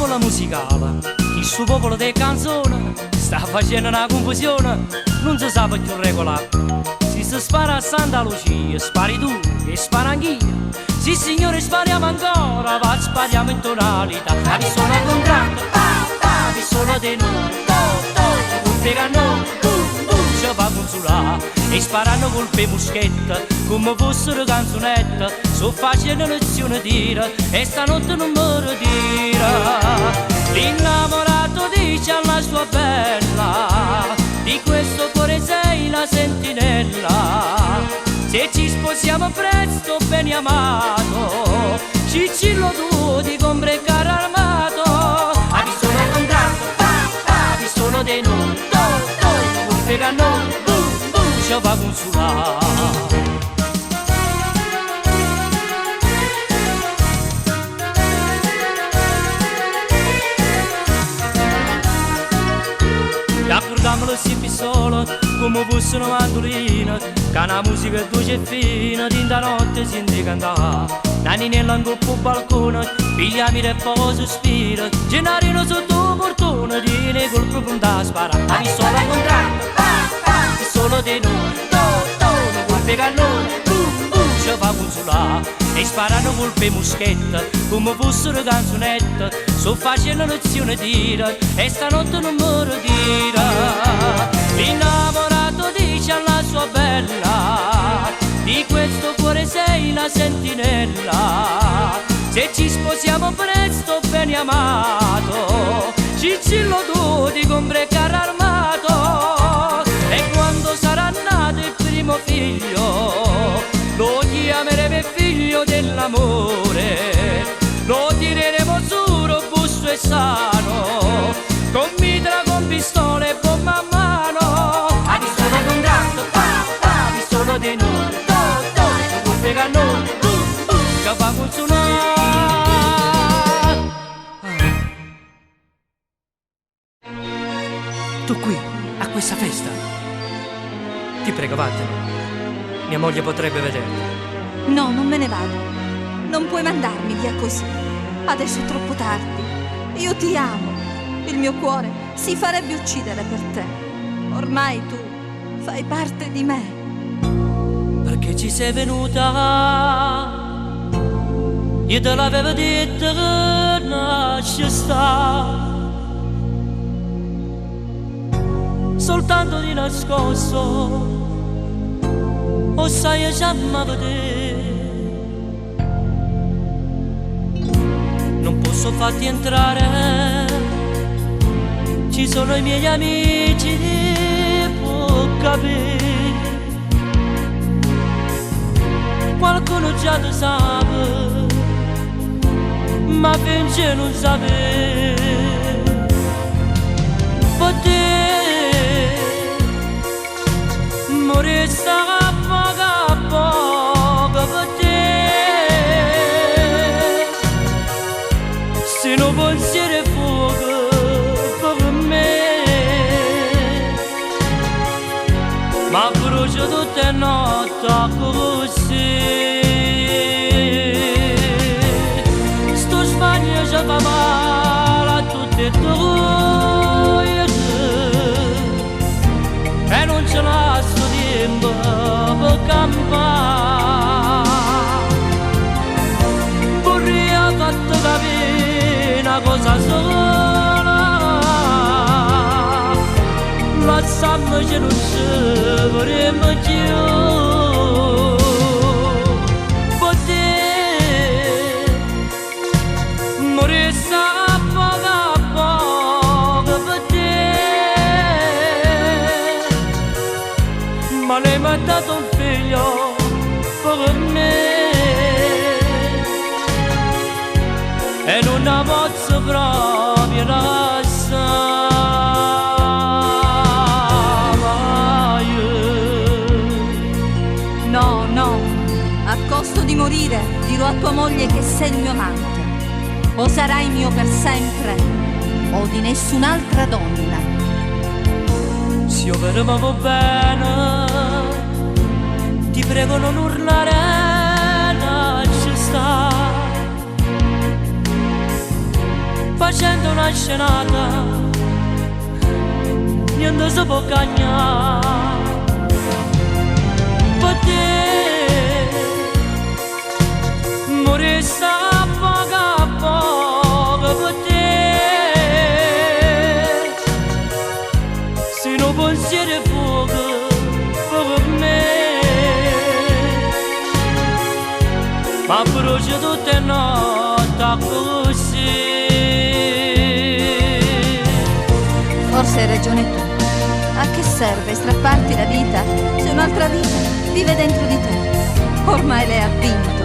favola musicale, il suo popolo delle canzoni sta facendo una confusione, non si sa più regolare. Se si spara a Santa Lucia, spari tu e spara anch'io. Sì signore, spariamo ancora, va spariamo in tonalità. La pistola al contratto, la pistola di noi, colpe cannone, ci fa consolare. E sparano colpe muschette, come fossero canzonette. So facendo lezione tira, e stanotte non me lo tira. L'innamorato dice alla sua bella, di questo cuore sei la sentinella. Se ci sposiamo presto, ben amato, Cicillo tu ti compri il carro armato. La pistola al contratto, la pistola dei noi, colpe cannone, ci fa consolare. Accordiamolo sempre solo, come fosse una mandolina, che la musica è dolce e fina, tinta notte si cantare. Nanni nell'angoppo balcone, pigliami e poi sospira, Gennarino sotto il portone, tiene col profonda spara. La pistola al contratto, la pistola di noi, colpe cannone, ci fa consolare. E sparano colpe muschette, come fossero canzonette. So facendo lezione tira, e stanotte non me lo tira. L'innamorato dice alla sua bella, di questo cuore sei la sentinella. Se ci sposiamo presto, ben amato, Cicillo tu ti compri il carro armato. E quando sarà nato il primo figlio, lo chiameremo figlio dell'amore, lo tireremo su robusto e sano, con mitra, con pistole e bomba a mano. La pistola al contratto, la pistola di noi, colpe cannone, ci fa consolare. Tu qui, a questa festa, ti prego vattene. Mia moglie potrebbe vederti. No, non me ne vado. Non puoi mandarmi via così. Adesso è troppo tardi. Io ti amo. Il mio cuore si farebbe uccidere per te. Ormai tu fai parte di me. Perché ci sei venuta? Io te l'avevo detto che nasce sta. Soltanto di nascosto, o sai già ma vedere. Non posso farti entrare, ci sono i miei amici, può capire. Qualcuno già lo sa, ma finché non sapere. Per te morista a poco per te, se non pensiero fuoco per me, ma brucio tutte le notti così. Sto Spagna ci fa male a tutte e due, e non ce l'ha sto tempo per campare. Vorrei fatto capire una cosa sola, lasciamoci non ci vorremmo più. Per te morisse a poco per te, ma lei mi ha dato un figlio per me, e non la posso proprio lasciare. No, no, a costo di morire dirò a tua moglie che sei il mio amante. O sarai mio per sempre, o di nessun'altra donna. Se io vedevamo bene, ti prego non urlare, lascia stare. facendo una scenata, niente si può cagnare. Per te morista a poco per te, se non pensieri fuoco per me, ma brucia tutte notti così. Forse hai ragione tu. A che serve strapparti la vita se un'altra vita vive dentro di te? Ormai lei ha vinto.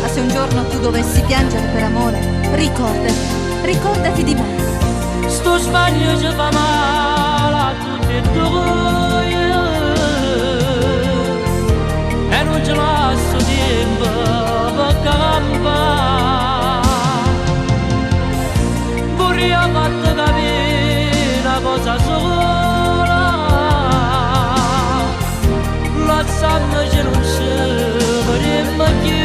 Ma se un giorno tu dovessi piangere per amore, ricordati di me. Sto sbaglio ci fa male a tutti e due e non ce lascio tempo per campare. Vorrei farti capire una cosa sola, lasciamoci non ci vedremo più.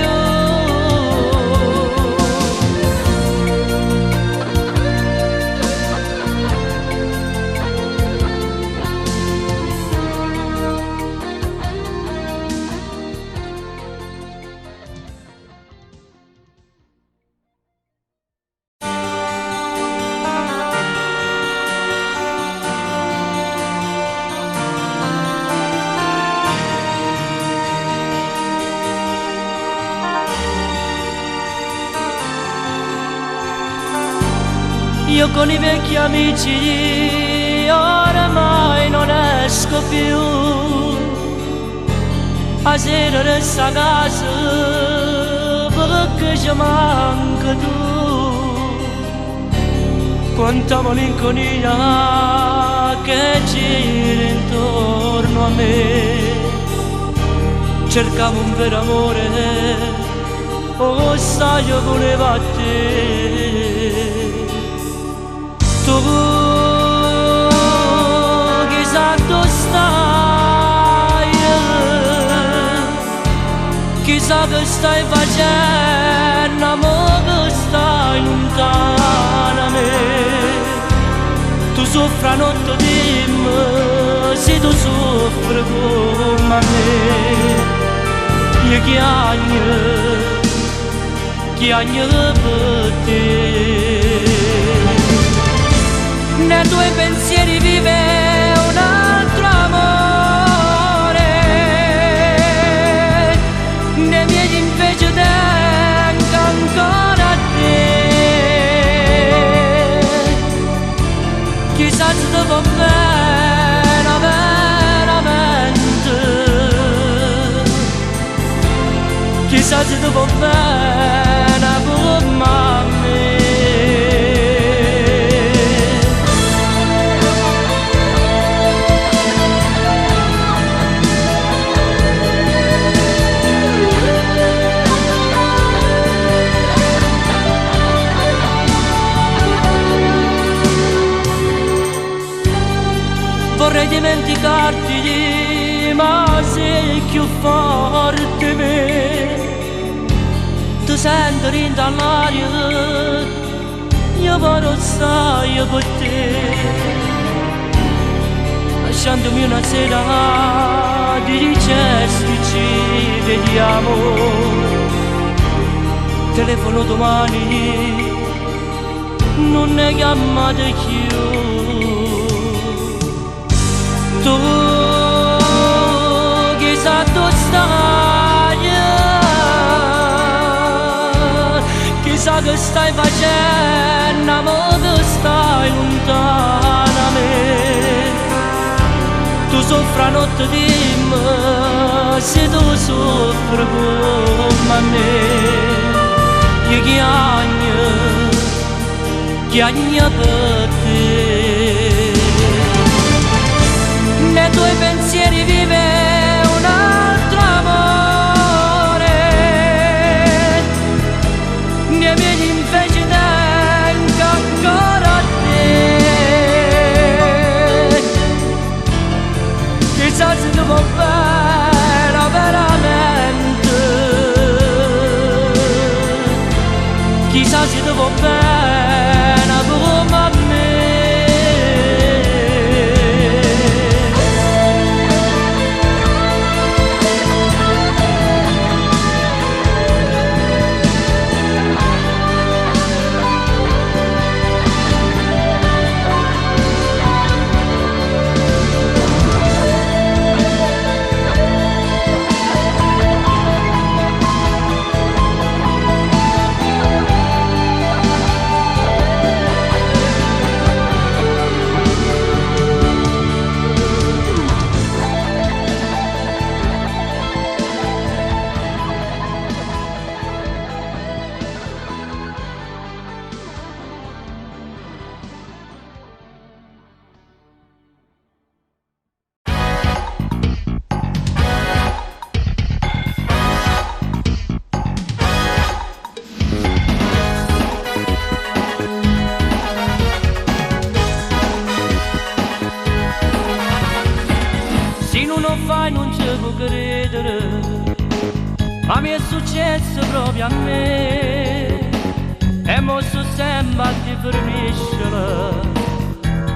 Io con i vecchi amici oramai non esco più, a sera resto a casa perché ci manca tu. Quanta malinconia che gira intorno a me, cercavo un vero amore, oh sai io volevo a te. Tu chissà dove stai, chissà che stai facendo, mo che stai lontana a me. Tu soffri a notte di me, se tu soffri come a me. Io chiagno per te. Nei tuoi pensieri vive un altro amore, nei miei invece tengo ancora a te. Chissà se ti va bene veramente, chissà se ti va bene come a me. Vorrei dimenticarti, ma sei più forte me. Tu senti dentro all'aria, io vorrei stare per te. Lasciandomi una sera di dicesti ci vediamo. Telefono domani, non ne chiamate più. Tu chissà dove stai, chissà che stai facendo, ma che stai lontana a me. Tu soffri a notte di me, se tu soffri come a me. Io chiagno per te. Nei tuoi pensieri vive un altro amore, nei miei invece tengo ancora a te. Chissà se ti va bene veramente, chissà se ti va bene. ma mi è successo proprio a me e mo sto sempre a ti fermiscere,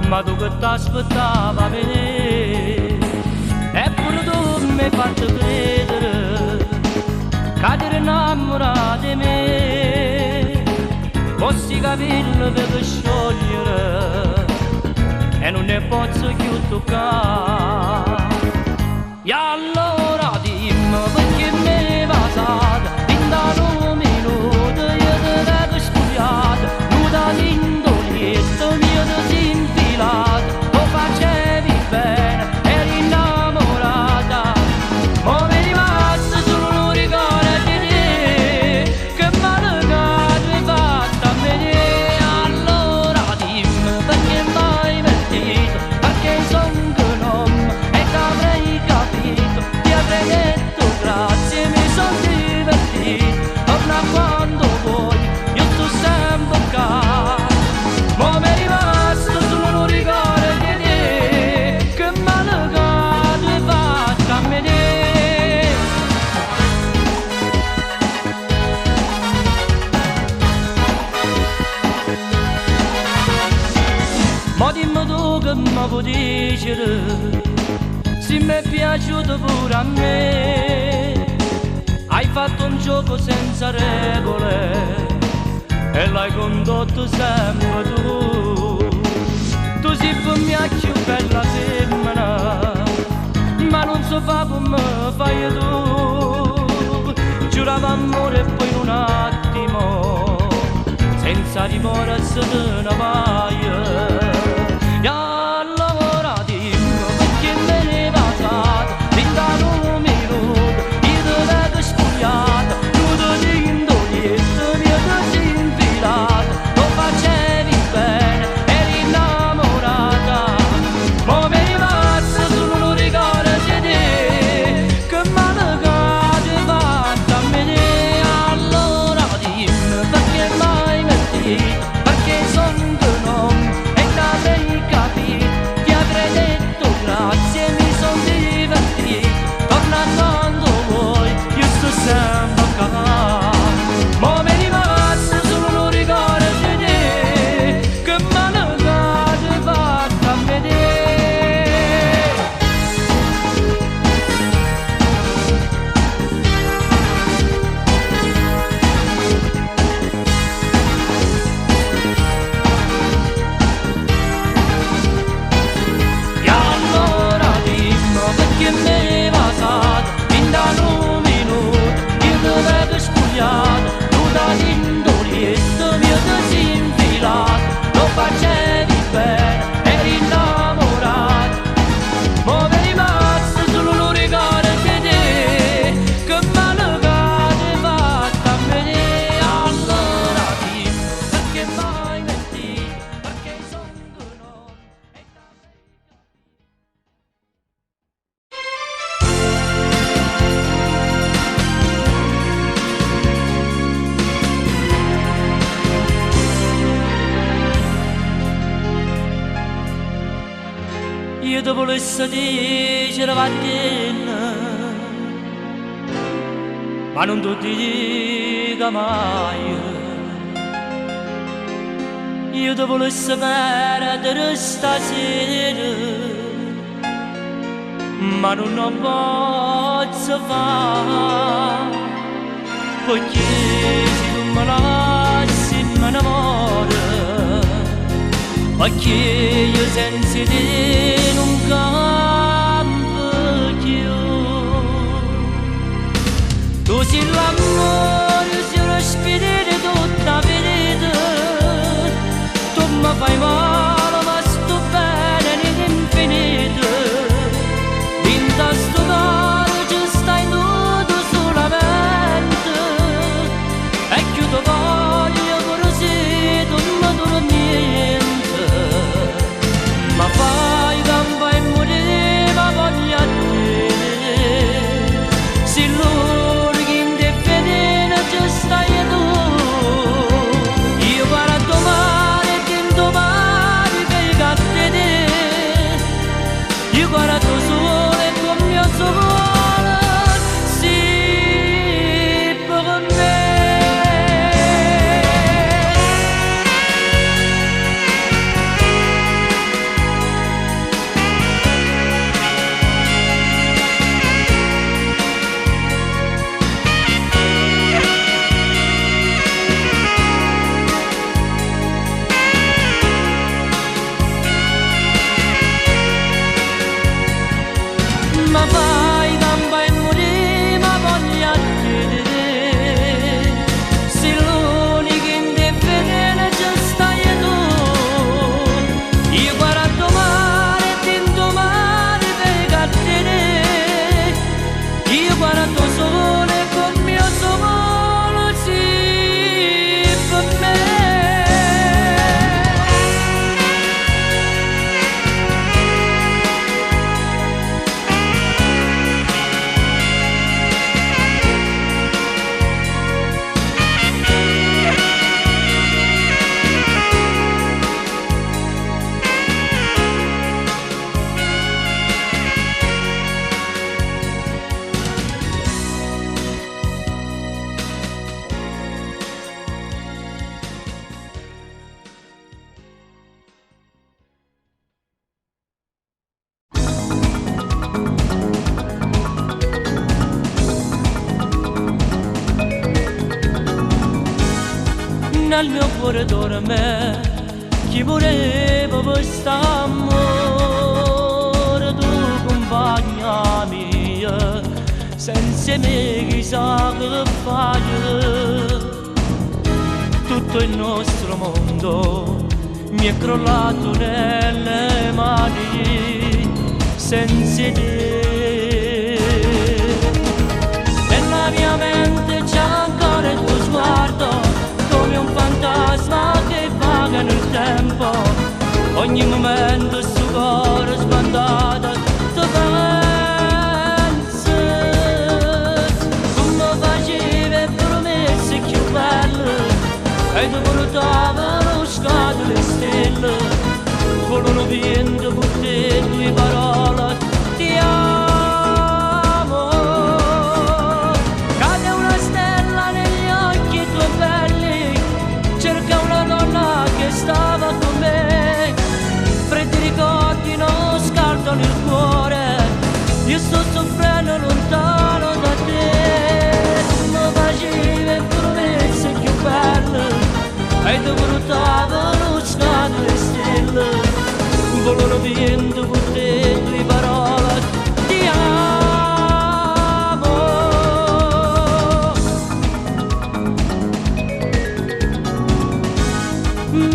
ma tu che t'aspettavi a me, eppure tu mi hai fatto credere che ti eri innamorata di me, questi capelli per sciogliere e non ne posso più toccare. E allora dimmi perché mi passate in da un minuto, io ti vedo studiato, nuda d'indolietto, mio ti si infilato, lo facevi bene, eri innamorata, ma mi è rimasto solo un ricordo di te, che male che tu hai fatto a me. Allora dimmi perché mai mentito, perché son che non e t'avrei capito, ti avrei detto grazie, mi son divertito, torna quando vuoi, io sto sempre qua, ma mi è rimasto solo un ricordo di te, che male che tu hai fatto a me. Ma dimmi tu che mi puoi dire se mi è piaciuto pure a me. Hai fatto un gioco senza regole e l'hai condotto sempre tu. Tu sei per me più bella femmina, ma non so fa come fai tu. Giurava amore e poi in un attimo senza rimorso te ne vai. E allora dimmi perché me ne passate fin da un minuto, io ti vedo spogliato, nudo di indolietto, mio ti si infilato, lo facevi bene, eri innamorata, ma mi è rimasto solo un ricordo di te, che male che ti hai fatto a me. Allora dimmi perché mai mentito, perché son che non e t'avrei capito, ti avrei detto grazie, mi son divertito, torna quando vuoi, io sto sempre qua, ma mi è rimasto solo un ricordo di te, che male che ti hai fatto a me. E allora dimmi perché mi passate fin da un minuto, io ti vedo spogliato, nuda d'indolietto, mio ti si infilato, lo facevi bene, eri innamorato, ma mi è rimasto solo un ricordo di te, che male che ti hai fatto a me. Allora dimmi perché mai mentito, perché son che non e t'avrei io ti volessi dire vattene, ma non ti dica mai. Io ti volessi perdere stasera, ma non lo posso fare, perché se tu me lasci me ne muore, perché io senza te non campo più. Tu sei l'amore, sei lo spirito, tutta la vita, tu mi fai male ma sto bene nell'infinito, in sto cuore ci stai tu solamente, e chiudo voglio pure se tu non mi niente, ma fai campa e morire ma voglio a te, se loro che ti vede nel mio cuore dorme chi voleva quest'amore, tu compagna mia, senza me chissà che fai. Tutto il nostro mondo mi è crollato nelle mani senza te. Nella mia mente c'è ancora il tuo sguardo, come un fantasma che vaga nel tempo. Ogni momento sto cuore sbandato ti penso. Come facevi promesse più belle e ti portavano scatole stelle, volano vento con te tue parole ti amo. Cade una stella negli occhi tuoi belli, cerca una donna che stava con me, freddi ricordi non scaldano il cuore, io sto soffrendo lontano da te. Come facevi promesse più belle e ti portavano scatole stelle, volano vento con te tue parole ti amo.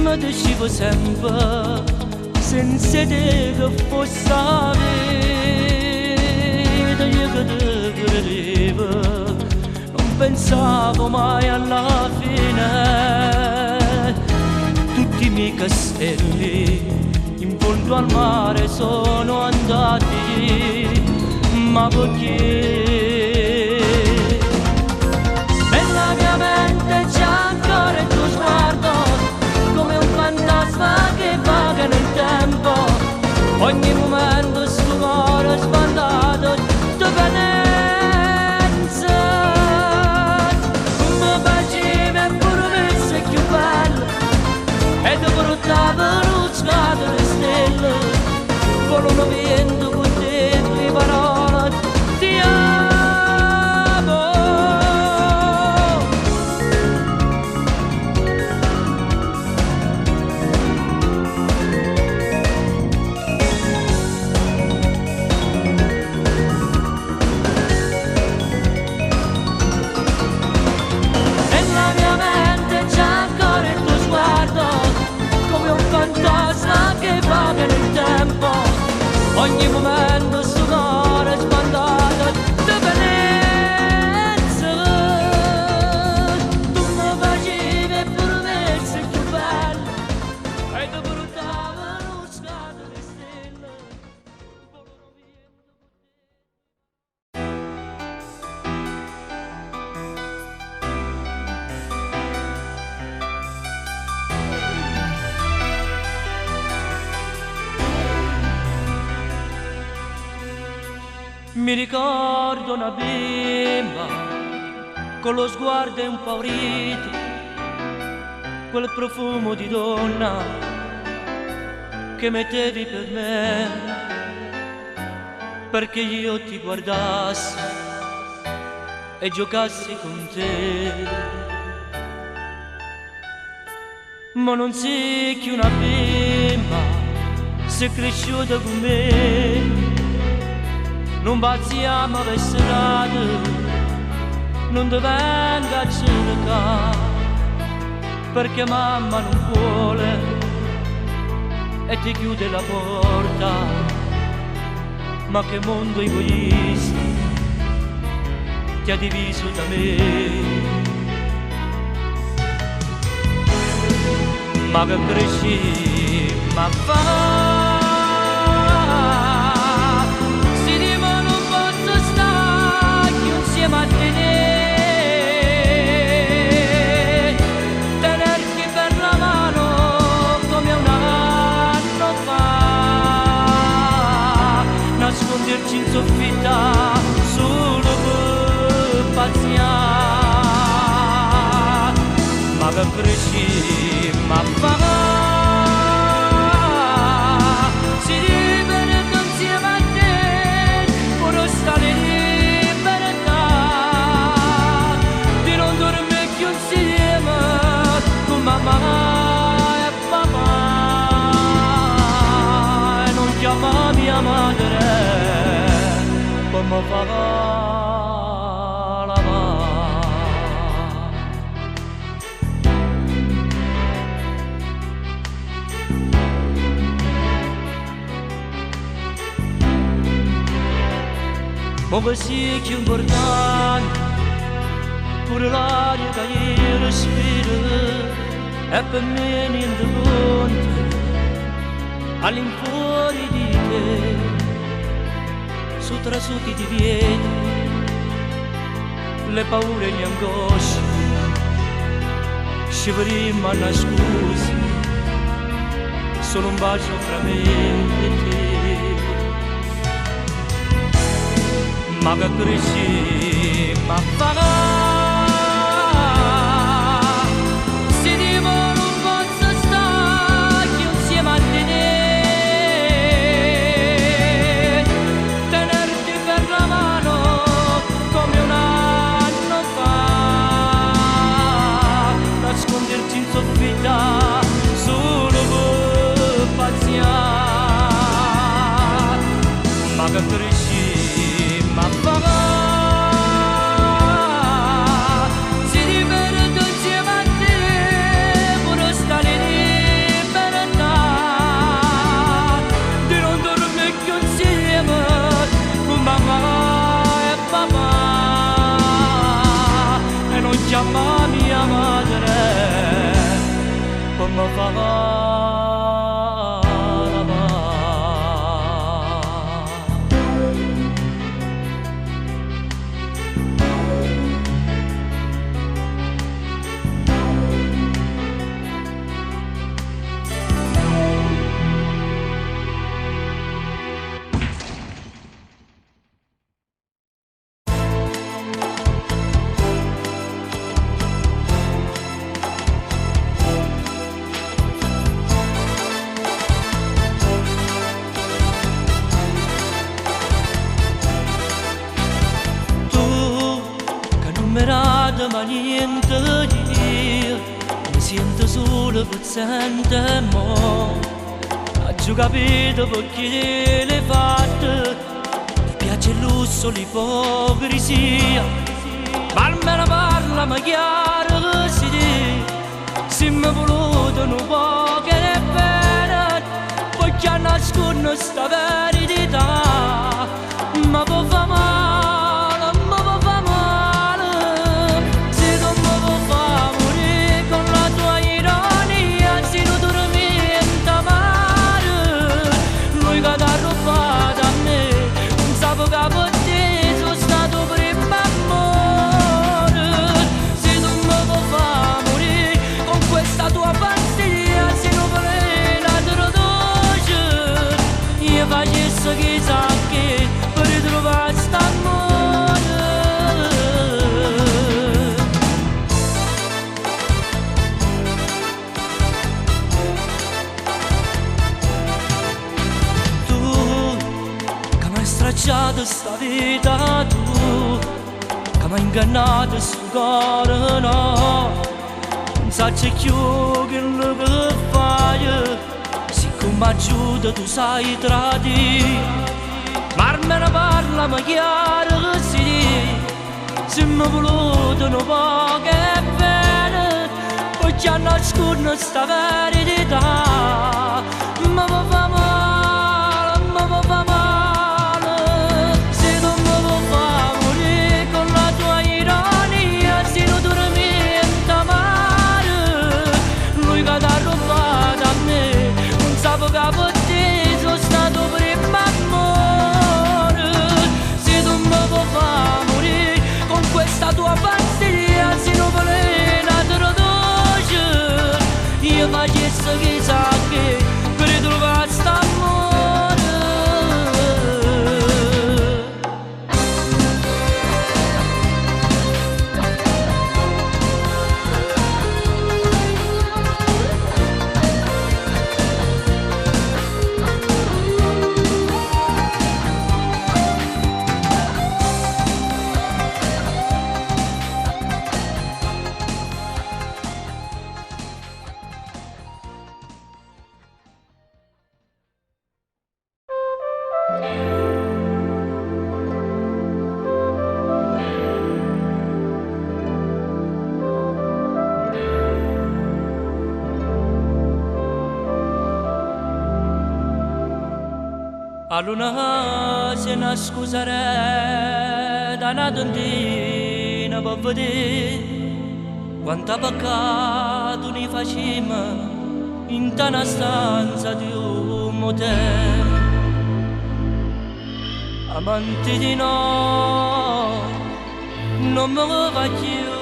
Ma dicevo sempre senza te che fosse la vita, io che ti credevo non pensavo mai alla fine. Tutti i miei castelli in fondo al mare sono andati, ma perché? Nella mia mente c'è ancora il tuo sguardo, come un fantasma che vaga nel tempo. Ogni momento sto cuore sbandato ti penso. Come facevi promesse più belle e ti portavano scatole stelle, volano vento con te tue parole ti amo. Nella mia mente c'è ancora il tuo sguardo, come un fantasma che vaga nel tempo. Ogni momento sto cuore sbandato ti penso. Tu mi facevi promesse più belle e ti portavano scatole stelle, volano vento con te. Mi ricordo una bimba con lo sguardo impaurito, quel profumo di donna che mettevi per me, perché io ti guardassi e giocassi con te. Ma non sei che una bimba, sei cresciuta con me. Non bazziamo per strada, non ti venga a cercare, perché mamma non vuole e ti chiude la porta. Ma che mondo egoista ti ha diviso da me. Ma che cresci, ma fa a tenerti per la mano come un anno fa, nasconderci in soffitta solo per pazziare. Ma che cresci, ma fa si libera insieme a te, pure stare lì come come fa la ma così che importante pure l'aria che io respiro è per me niente conto all'infuori di te su trasuti di piedi le paure e gli angosci scivoliamo nascosti solo un bacio fra me e te ma che cresci ma fa solo per paziare ma che cresci ma fa si diverte insieme a te pure stare libertà di non dormire più insieme con mamma e papà e non chiama mia madre come fa la ma niente io mi sento solo pezzente mo ha già capito perché l'hai fatto ti piace il lusso, l'ipocrisia ma almeno parlami chiaro così se mi voluto un po' che ne bene poi che nasconde sta verità ma può fa male chissà che per ritrovare st'amore tu che mi hai stracciato sta vita tu che mi hai ingannato sto cuore no non sai più che lo che fai come aiuta tu sai tradire ma almeno parlami chiaro così se mi voluto un po' che bene poi che nasconde sta verità ma può fa male ma può fa male se tu mi puoi far morire con la tua ironia se non dormi mare lui che t'ha rubato a me sapevo che per te sono stato prima amore se tu mi puoi far morire con questa tua pazzia se non volevi una dolce io facessi chissà che per ritrovare sta a luna se ne scusare da una tontina per vedere quanta peccato ne facciamo in tana stanza di un motel. Amanti di no, non me lo va più.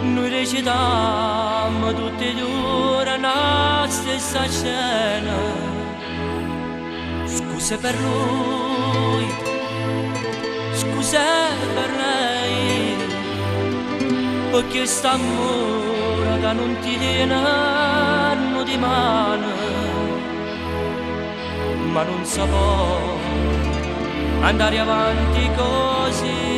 Noi recitiamo tutti e due la stessa scena. Scuse per lui, scuse per lei, perché st'amore che non ti tiene di mano, ma non si può andare avanti così.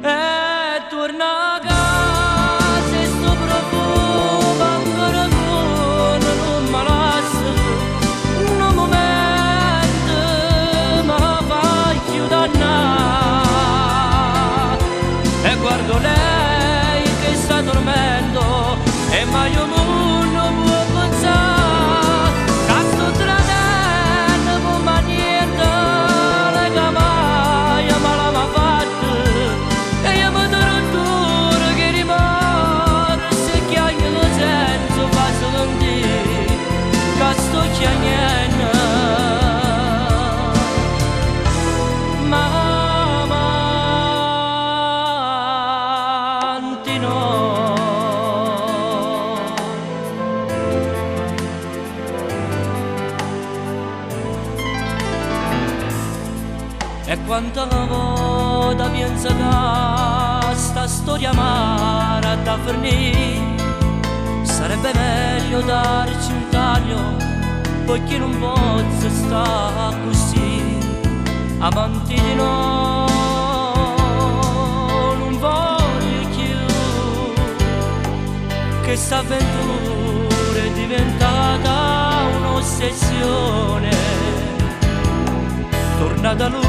E torna a casa e sto profumo ancora non mi lascia. Un momento mi fa più dannare. E guardo lei che sta dormendo e mai io non può pensare che sto tradendo ma niente le mai ma la m'ha fatta. E io mi torno che rimane se chiagno lo senso fa sentire che sto chiagnendo. Ma amanti no. E quanta volta penso che sta storia amara da finire, sarebbe meglio darci un taglio, poiché non posso stare così. Amanti di no, non voglio più, che sta avventura è diventata un'ossessione. Torna da lui,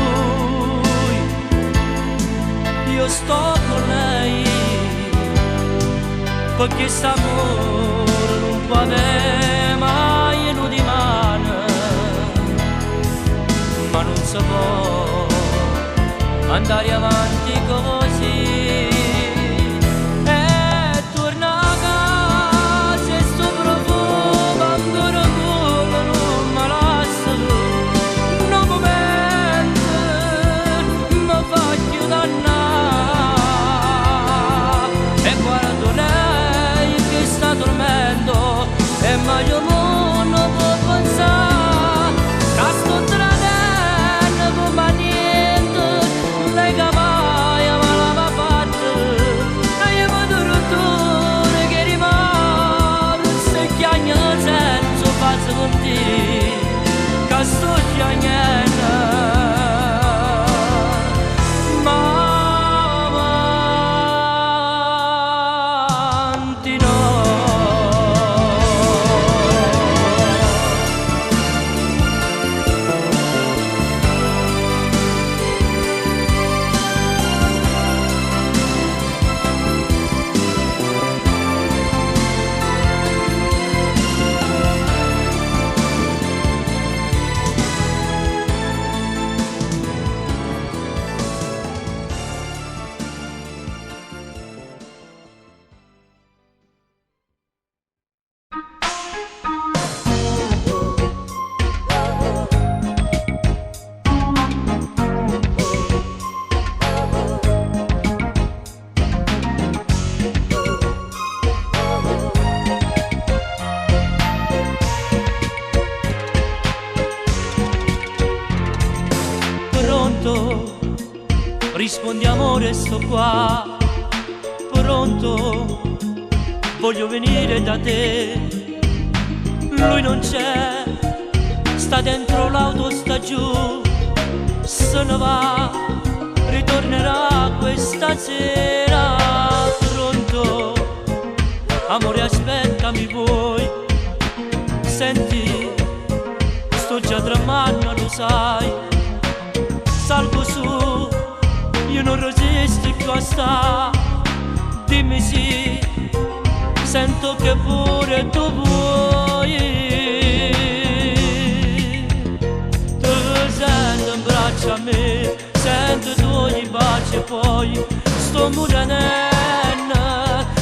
io sto con lei, perché st'amore non può avere mai uno di mano, ma non si può andare avanti così. E torna a casa e sto profumo ancora come non mi lascia. Un momento mi fa più dannare. E guardo lei che sta dormendo e mai io non può pensare che sto tradendo ma niente lei che mai ma l'aveva fatta. E io mi torno che rimane se chiagno senso fa sentire che sto chiagnendo. Ma amanti no. Rispondi amore, sto qua, pronto, voglio venire da te. Lui non c'è, sta dentro l'auto, sta giù, se ne va, ritornerà questa sera. Pronto, amore aspettami vuoi, senti, sto già tremando, lo sai, salgo su, io non resisto più a sta, dimmi sì, sento che pure tu vuoi. baci e poi sto morendo,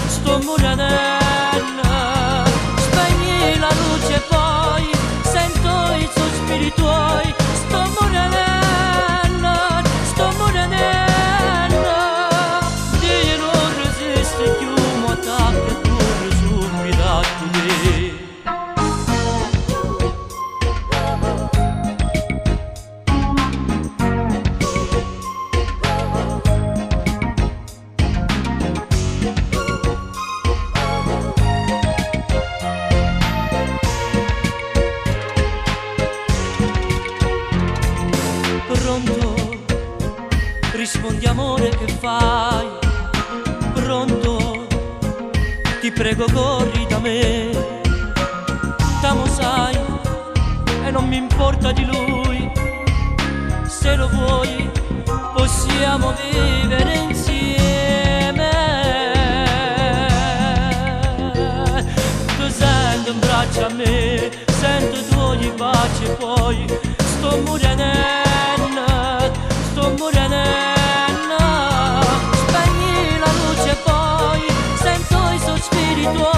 sto morendo. Spegni la luce e poi sento i sospiri tuoi. Sto morendo, sto morendo. Dio non resiste più, ma attacca e corre subito a te. Pronto, rispondi amore che fai? Pronto, ti prego corri da me. T'amo sai e non mi importa di lui. Se lo vuoi possiamo vivere insieme. Tu senti un braccio a me, sento i tuoi baci e poi sto morendo, sto morendo. Spegni la luce e poi sento i sospiri tuoi.